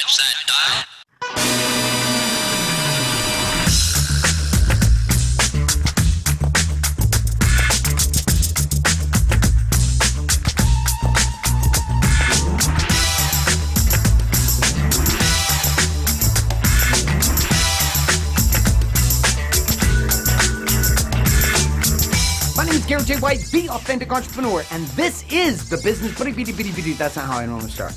Watch that dial. My name is Garrett J. White, the Authentic Entrepreneur, and this is the Business Buddy. That's not how I normally start.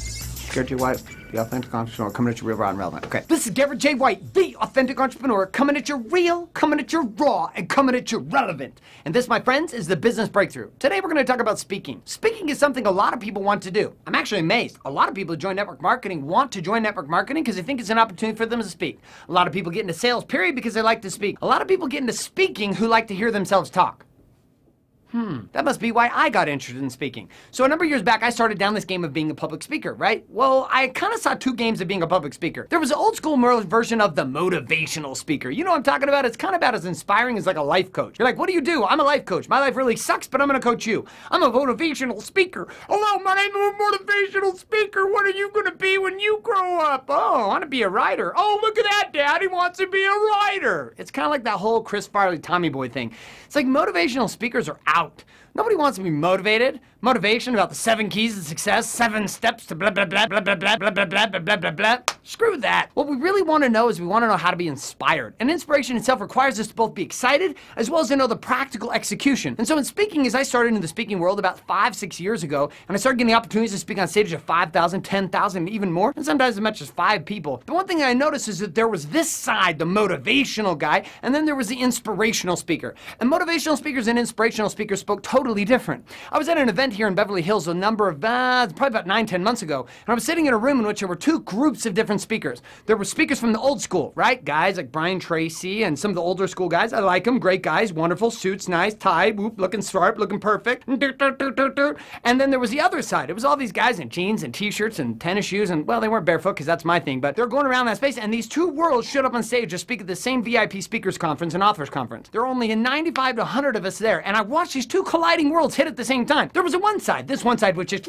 Garrett J. White, the Authentic Entrepreneur, coming at you real, raw, and relevant. Okay, this is Garrett J. White, the Authentic Entrepreneur, coming at you real, coming at you raw, and coming at you relevant. And this, my friends, is the Business Breakthrough. Today, we're going to talk about speaking. Speaking is something a lot of people want to do. I'm actually amazed. A lot of people who join network marketing want to join network marketing because they think it's an opportunity for them to speak. A lot of people get into sales, period, because they like to speak. A lot of people get into speaking who like to hear themselves talk. That must be why I got interested in speaking. So a number of years back, I started down this game of being a public speaker, right? Well, I kind of saw two games of being a public speaker. There was an old school version of the motivational speaker. You know what I'm talking about? It's kind of about as inspiring as like a life coach. You're like, what do you do? I'm a life coach. My life really sucks, but I'm going to coach you. I'm a motivational speaker. Hello, my name is a motivational speaker. What are you going to be when you grow up? Oh, I want to be a writer. Oh, look at that, Dad. He wants to be a writer. It's kind of like that whole Chris Farley, Tommy Boy thing. It's like motivational speakers are out. Nobody wants to be motivated. Motivation about the 7 keys to success, 7 steps to blah, blah, blah, blah, blah, blah, blah, blah, blah, blah, blah, blah, blah. Screw that. What we really want to know is we want to know how to be inspired. And inspiration itself requires us to both be excited as well as to know the practical execution. And so in speaking, as I started into the speaking world about 5-6 years ago, and I started getting the opportunities to speak on stage of 5,000, 10,000, and even more, and sometimes as much as 5 people. The one thing I noticed is that there was this side, the motivational guy, and then there was the inspirational speaker. And motivational speakers and inspirational speakers spoke totally different. I was at an event here in Beverly Hills a number of, probably about 9-10 months ago, and I was sitting in a room in which there were 2 groups of different speakers. There were speakers from the old school, right? Guys like Brian Tracy and some of the older school guys. I like them, great guys, wonderful, suits, nice, tie, whoop, looking sharp, looking perfect. And then there was the other side. It was all these guys in jeans and t-shirts and tennis shoes, and well, they weren't barefoot because that's my thing, but they're going around that space, and these 2 worlds showed up on stage to speak at the same VIP speakers conference and authors conference. There were only 95 to 100 of us there, and I watched these 2 colliding worlds hit at the same time. There was this one side which is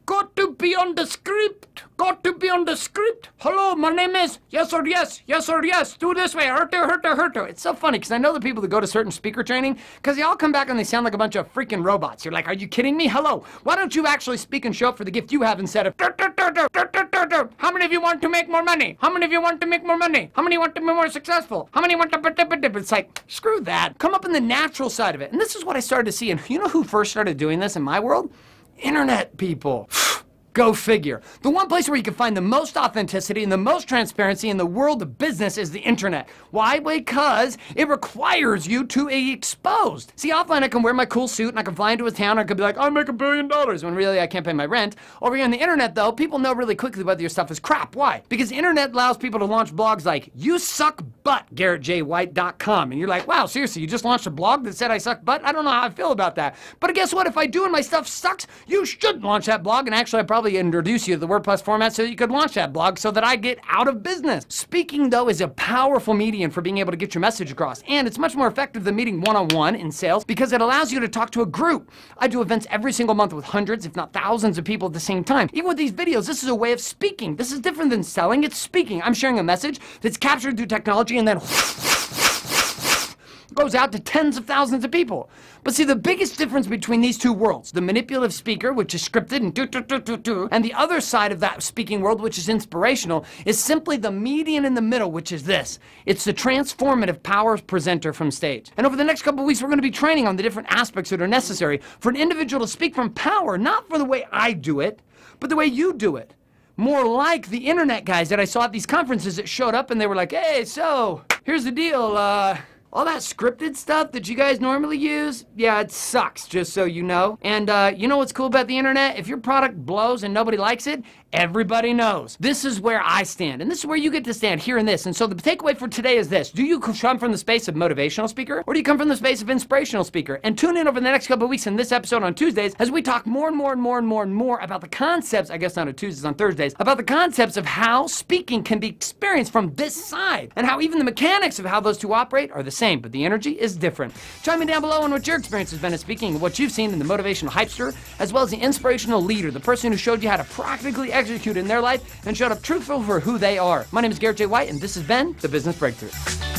got to be on the script. Got to be on the script. Hello, my name is yes or yes, yes or yes. Do this way. Hurto. It's so funny because I know the people that go to certain speaker training because they all come back and they sound like a bunch of freaking robots. You're like, are you kidding me? Hello. Why don't you actually speak and show up for the gift you have instead of how many of you want to make more money? How many of you want to make more money? How many want to be more successful? How many want to It's like, screw that. Come up in the natural side of it. And this is what I started to see. And you know who first started doing this in my world? Internet people. Go figure. The one place where you can find the most authenticity and the most transparency in the world of business is the internet. Why? Because it requires you to be exposed. See, offline I can wear my cool suit and I can fly into a town and I could be like, I make $1 billion, when really I can't pay my rent. Over here on the internet though, people know really quickly whether your stuff is crap. Why? Because the internet allows people to launch blogs like, you suck butt, GarrettJWhite.com. And you're like, wow, seriously, you just launched a blog that said I suck butt? I don't know how I feel about that. But guess what? If I do and my stuff sucks, you should launch that blog, and actually I probably introduce you to the WordPress format so you could launch that blog so that I get out of business. Speaking, though, is a powerful medium for being able to get your message across, and it's much more effective than meeting one-on-one in sales because it allows you to talk to a group. I do events every single month with hundreds, if not thousands of people at the same time. Even with these videos, this is a way of speaking. This is different than selling, it's speaking. I'm sharing a message that's captured through technology and then goes out to tens of thousands of people. But see, the biggest difference between these 2 worlds, the manipulative speaker, which is scripted and the other side of that speaking world, which is inspirational, is simply the median in the middle, which is this. It's the transformative power presenter from stage. And over the next couple of weeks, we're going to be training on the different aspects that are necessary for an individual to speak from power, not for the way I do it, but the way you do it. More like the internet guys that I saw at these conferences that showed up and they were like, hey, so here's the deal, all that scripted stuff that you guys normally use, yeah, it sucks, just so you know. And you know what's cool about the internet? If your product blows and nobody likes it, everybody knows. This is where I stand, and this is where you get to stand, here in this. And so the takeaway for today is this. Do you come from the space of motivational speaker, or do you come from the space of inspirational speaker? And tune in over the next couple of weeks in this episode on Tuesdays as we talk more and more about the concepts, I guess not on Tuesdays, on Thursdays, about the concepts of how speaking can be experienced from this side, and how even the mechanics of how those 2 operate are the same, but the energy is different. Chime in down below on what your experience has been in speaking and what you've seen in the motivational hypester, as well as the inspirational leader, the person who showed you how to practically execute in their life and showed up truthful for who they are. My name is Garrett J. White, and this has been The Business Breakthrough.